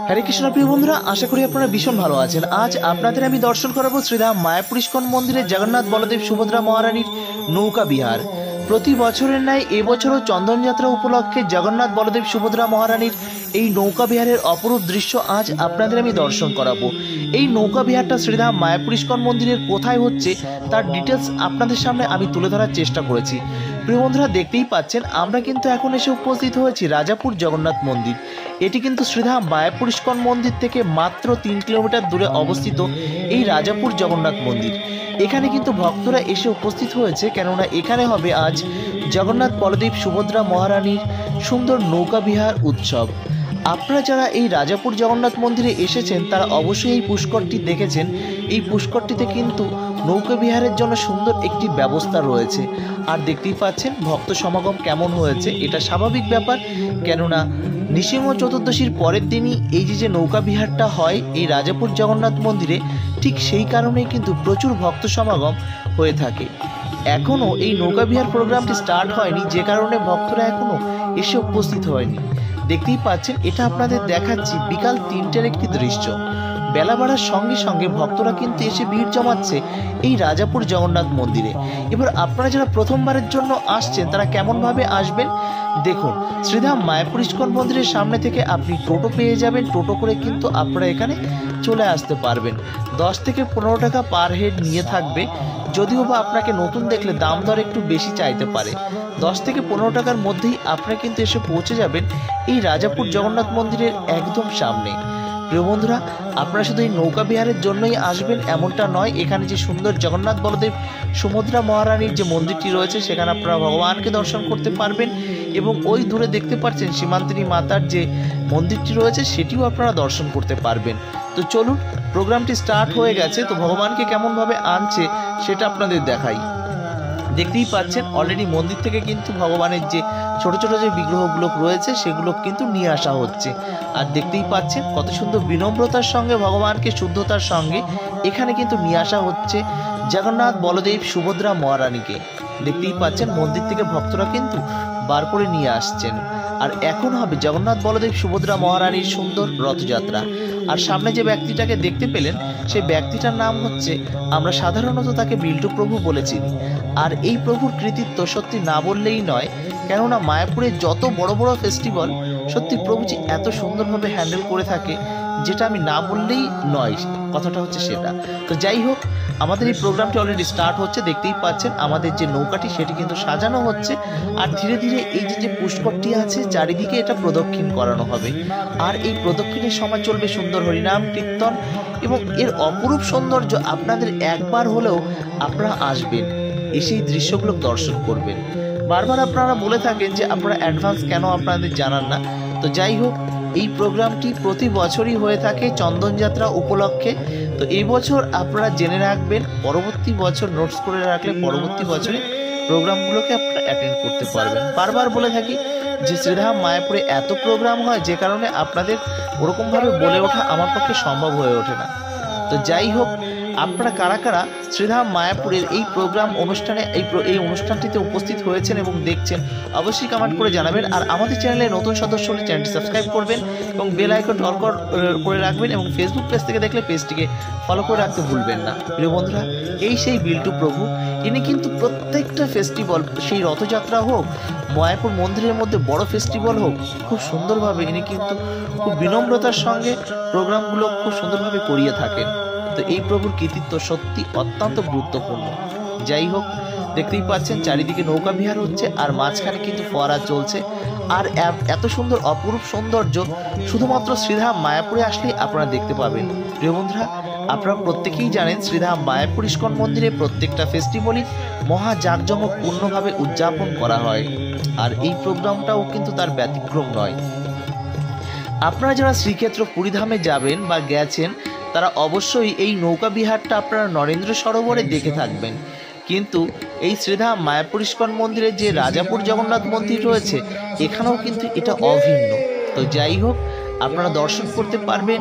হরে কৃষ্ণ প্রিয় বন্ধুরা, আশা করি আপনারা ভীষণ ভালো আছেন। আজ আপনাদের আমি দর্শন করাবো শ্রীধাম মায়াপুর ইস্কন মন্দিরে জগন্নাথ বলদেব সুভদ্রা মহারানীর নৌকা বিহার। প্রতি বছরের ন্যায় এবছরও চন্দনযাত্রা উপলক্ষে জগন্নাথ বলদেব সুভদ্রা মহারানীর এই নৌকা বিহারের অপরূপ দৃশ্য আজ আপনাদের আমি দর্শন করাবো। এই নৌকা বিহারটা শ্রীধাম মায়াপুর ইস্কন মন্দিরের কোথায় হচ্ছে তার ডিটেলস আপনাদের সামনে আমি তুলে ধরার চেষ্টা করেছি। প্রিয় বন্ধুরা, দেখতেই পাচ্ছেন আমরা কিন্তু এখন এসে উপস্থিত হয়েছি রাজাপুর জগন্নাথ মন্দির। এটি কিন্তু শ্রীধাম মায়াপুর ইস্কন মন্দির থেকে মাত্র 3 কিলোমিটার দূরে অবস্থিত এই রাজাপুর জগন্নাথ মন্দির। এখানে কিন্তু ভক্তরা এসে উপস্থিত হয়েছে, কেননা এখানে হবে আজ জগন্নাথ বলদেব সুভদ্রা মহারানীর সুন্দর নৌকা বিহার উৎসব। আপনারা যারা এই রাজাপুর জগন্নাথ মন্দিরে এসেছেন তারা অবশ্যই এই পুষ্করটি দেখেছেন। এই পুষ্করটিতে কিন্তু নৌকা বিহারের জন্য সুন্দর একটি ব্যবস্থা রয়েছে। আর দেখতেই পাচ্ছেন ভক্ত সমাগম কেমন হয়েছে, এটা স্বাভাবিক ব্যাপার, কেননা নৃসিংহ চতুর্দশীর পরের দিনই এই যে নৌকা বিহারটা হয় এই রাজাপুর জগন্নাথ মন্দিরে, ঠিক সেই কারণেই কিন্তু প্রচুর ভক্ত সমাগম হয়ে থাকে। এখনও এই নৌকা বিহার প্রোগ্রামটি স্টার্ট হয়নি, যে কারণে ভক্তরা এখনও এসে উপস্থিত হয়নি। দেখতেই পাচ্ছেন এটা আপনাদের দেখাচ্ছি বিকাল 3টের একটি দৃশ্য। বেলা বাড়ার সঙ্গে সঙ্গে ভক্তরা কিন্তু এসে ভিড় জমাচ্ছে এই রাজাপুর জগন্নাথ মন্দিরে। এবার আপনারা যারা প্রথমবারের জন্য আসছেন তারা কেমনভাবে আসবেন দেখুন। শ্রীধাম মায়াপুর ইস্কন মন্দিরের সামনে থেকে আপনি টোটো পেয়ে যাবেন। টোটো করে কিন্তু আপনারা এখানে চলে আসতে পারবেন। 10 থেকে 15 টাকা পার হেড নিয়ে থাকবে, যদিও বা আপনাকে নতুন দেখলে দাম দর একটু বেশি চাইতে পারে। 10 থেকে 15 টাকার মধ্যেই আপনারা কিন্তু এসে পৌঁছে যাবেন এই রাজাপুর জগন্নাথ মন্দিরের একদম সামনে। প্রিয় বন্ধুরা, আপনারা শুধু এই নৌকা বিহারের জন্যই আসবেন এমনটা নয়। এখানে যে সুন্দর জগন্নাথ বলদেব সুভদ্রা মহারানীর যে মন্দিরটি রয়েছে সেখানে আপনারা ভগবানকে দর্শন করতে পারবেন, এবং ওই দূরে দেখতে পাচ্ছেন সীমান্তিনী মাতার যে মন্দিরটি রয়েছে সেটিও আপনারা দর্শন করতে পারবেন। তো চলুন, প্রোগ্রামটি স্টার্ট হয়ে গেছে। তো ভগবানকে কেমনভাবে আনছে সেটা আপনাদের দেখাই। দেখতেই পাচ্ছেন অলরেডি মন্দির থেকে কিন্তু ভগবানের যে ছোট ছোট যে বিগ্রহগুলো রয়েছে সেগুলো কিন্তু নিয়ে আসা হচ্ছে। আর দেখতেই পাচ্ছেন কত সুন্দর বিনম্রতার সঙ্গে ভগবানকে শুদ্ধতার সঙ্গে এখানে কিন্তু নিয়ে আসা হচ্ছে জগন্নাথ বলদেব সুভদ্রা মহারানীকে। দেখতেই পাচ্ছেন মন্দির থেকে ভক্তরা কিন্তু বার করে নিয়ে আসছেন। আর এখন হবে জগন্নাথ বলদেব সুভদ্রা মহারানীর সুন্দর রথযাত্রা। আর সামনে যে ব্যক্তিটাকে দেখতে পেলেন সেই ব্যক্তিটার নাম হচ্ছে, আমরা সাধারণত তাকে বিল্টু প্রভু বলেছি। আর এই প্রভুর কৃতিত্ব সত্যি না বললেই নয়, কেননা মায়াপুরে যত বড় বড় ফেস্টিভ্যাল সত্যি প্রভুজি এত সুন্দরভাবে হ্যান্ডেল করে থাকে, যেটা আমি না বললেই নয়, কথাটা হচ্ছে সেটা। তো যাই হোক, আমাদের এই প্রোগ্রামটি অলরেডি স্টার্ট হচ্ছে। দেখতেই পাচ্ছেন আমাদের যে নৌকাটি সেটি কিন্তু সাজানো হচ্ছে। আর ধীরে ধীরে এই যে পুষ্করটি আছে চারিদিকে এটা প্রদক্ষিণ করানো হবে। আর এই প্রদক্ষিণের সময় চলবে সুন্দর হরিনাম কীর্তন, এবং এর অপরূপ সৌন্দর্য আপনাদের একবার হলেও আপনারা আসবেন, এসে এই দৃশ্যগুলো দর্শন করবেন। বারবার আপনারা বলে থাকেন যে আপনারা অ্যাডভান্স কেন আপনাদের জানান না। তো যাই হোক, এই প্রোগ্রামটি প্রতি বছরই হয়ে থাকে চন্দনযাত্রা উপলক্ষে। তো এই বছর আপনারা জেনে রাখবেন, পরবর্তী বছর নোটস করে রাখলে পরবর্তী বছরে প্রোগ্রামগুলোকে আপনারা অ্যাটেন্ড করতে পারবেন। বারবার বলে থাকি যে শ্রীধাম মায়াপুরে এত প্রোগ্রাম হয় যে কারণে আপনাদের ওরকমভাবে বলে ওঠা আমার পক্ষে সম্ভব হয়ে ওঠে না। তো যাই হোক, আপনারা কারা কারা শ্রীধাম মায়াপুরের এই প্রোগ্রাম অনুষ্ঠানে এই অনুষ্ঠানটিতে উপস্থিত হয়েছেন এবং দেখছেন অবশ্যই কমেন্ট করে জানাবেন। আর আমাদের চ্যানেলে নতুন সদস্য হলে চ্যানেলটি সাবস্ক্রাইব করবেন এবং বেল আইকন অল করে রাখবেন, এবং ফেসবুক পেজ থেকে দেখলে পেজটিকে ফলো করে রাখতে ভুলবেন না। প্রিয় বন্ধুরা, এই সেই বিল্টু প্রভু, ইনি কিন্তু প্রত্যেকটা ফেস্টিভ্যাল, সেই রথযাত্রা হোক, মায়াপুর মন্দিরের মধ্যে বড় ফেস্টিভ্যাল হোক, খুব সুন্দরভাবে ইনি কিন্তু খুব বিনম্রতার সঙ্গে প্রোগ্রামগুলো খুব সুন্দরভাবে করিয়ে থাকেন। তো এই প্রভুর কৃতিত্ব সত্যি অত্যন্ত গুরুত্বপূর্ণ। যাই হোক, দেখতেই পাচ্ছেন চারিদিকে নৌকা বিহার হচ্ছে আর মাঝখানে কিন্তু ফোয়ারা চলছে। আর এত সুন্দর অপরূপ সৌন্দর্য শুধুমাত্র শ্রীধাম মায়াপুরে আসলেই আপনারা দেখতে পাবেন। প্রিয় বন্ধুরা, আপনারা প্রত্যেকেই জানেন শ্রীধাম মায়াপুর ইস্কন মন্দিরে প্রত্যেকটা ফেস্টিভ্যালই মহা জাঁকজমকপূর্ণভাবে উদযাপন করা হয়। আর এই প্রোগ্রামটাও কিন্তু তার ব্যতিক্রম নয়। আপনারা যারা শ্রীক্ষেত্র পুরীধামে যাবেন বা গেছেন তারা অবশ্যই এই নৌকা বিহারটা আপনারা নরেন্দ্র সরোবরে দেখে থাকবেন, কিন্তু এই শ্রীধাম মায়াপুর ইস্কন মন্দিরে যে রাজাপুর জগন্নাথ মন্দির রয়েছে এখানেও কিন্তু এটা অভিন্ন। তো যাই হোক, আপনারা দর্শন করতে পারবেন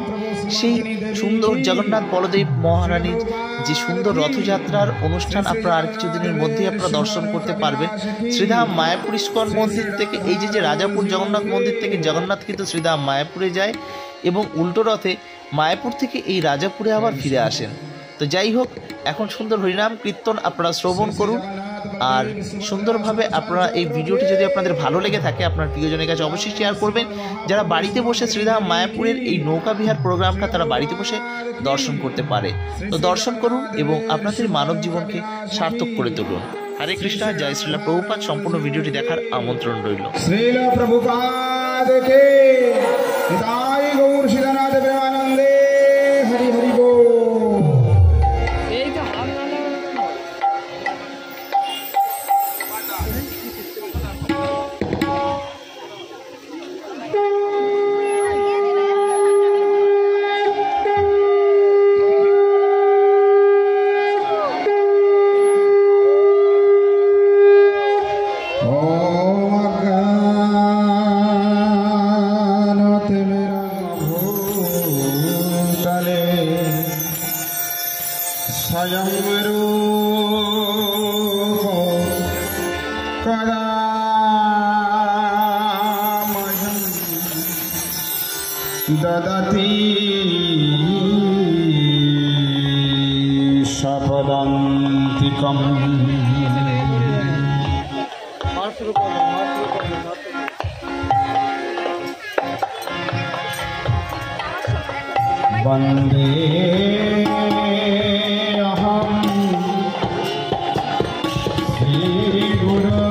সেই সুন্দর জগন্নাথ বলদেব মহারানীর যে সুন্দর রথযাত্রার অনুষ্ঠান। আপনারা আর কিছুদিনের মধ্যেই আপনারা দর্শন করতে পারবেন শ্রীধাম মায়াপুর ইস্কন মন্দির থেকে। এই যে রাজাপুর জগন্নাথ মন্দির থেকে জগন্নাথ কিন্তু শ্রীধাম মায়াপুরে যায়, এবং উল্টো রথে মায়াপুর থেকে এই রাজাপুরে আবার ফিরে আসেন। তো যাই হোক, এখন সুন্দর হরিনাম কীর্তন আপনারা শ্রবণ করুন, আর সুন্দরভাবে আপনারা এই ভিডিওটি যদি আপনাদের ভালো লেগে থাকে আপনার প্রিয়জনের কাছে অবশ্যই শেয়ার করবেন। যারা বাড়িতে বসে শ্রীধাম মায়াপুরের এই নৌকা বিহার প্রোগ্রামটা তারা বাড়িতে বসে দর্শন করতে পারে। তো দর্শন করুন এবং আপনাদের মানব জীবনকে সার্থক করে তুলুন। হরে কৃষ্ণ, জয় শ্রীলা প্রভুপাদ। সম্পূর্ণ ভিডিওটি দেখার আমন্ত্রণ রইল। শ্রীলা প্রভুপাদ কে নিতাই গৌর শিলানাথ প্রেমানন্দে হরি হরি বল। ददति शपदान्तिकम् वन्दे अहं श्रीगुरु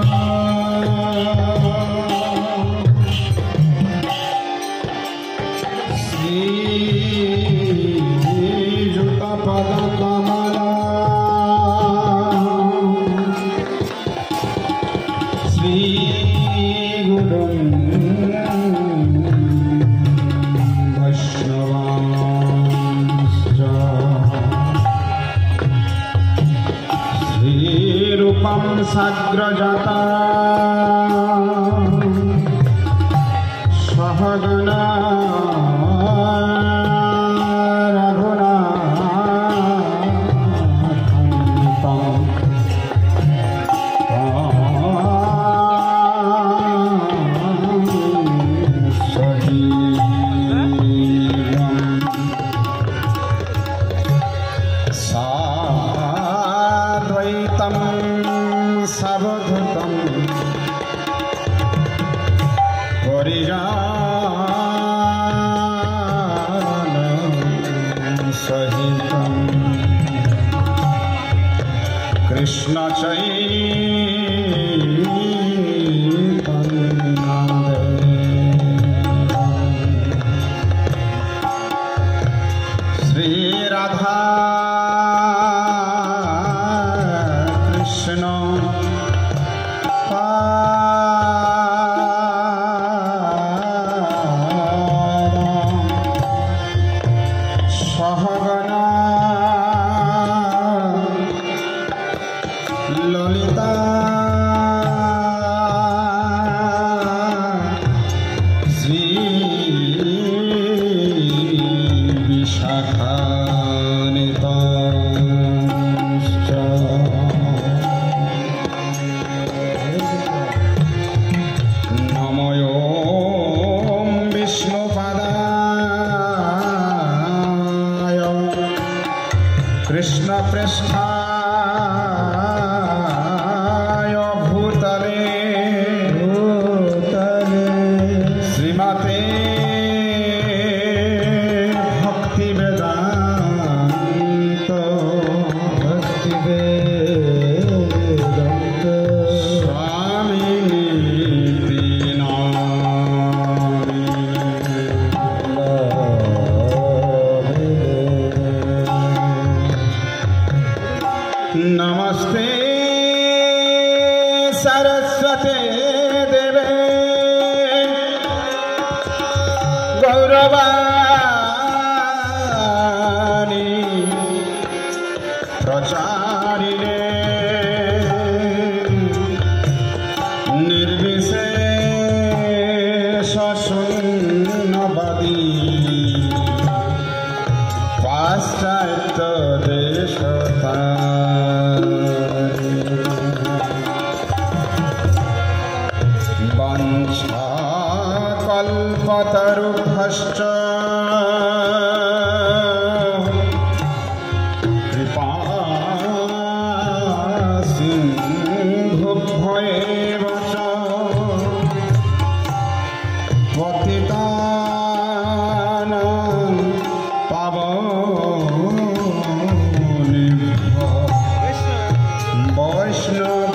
श्रीयुतपदकमला श्रीगुरुं वैष्णवांश्च श्रीरूपं सग्रजता सहगना सबधुतं परिजानं सहितं कृष्ण श्री राधा कृष्ण सहगना ललिता श्री विशाखान्वितांश्च नमो विष्णुपादाय कृष्ण पृष्ठाय भूतले श्रीमते भक्तिवेदान्त स्वामिनीति नमस्ते सरस्वते देवे गौरवाणी प्रचारिणे निर्विशेष शून्यवादी पाश्चात्य देशता वंशाकल्पतरुभ्यश्च সিংহ ভয়ে বচ পতিতানাং পাবনেভ্যো বৈষ্ণব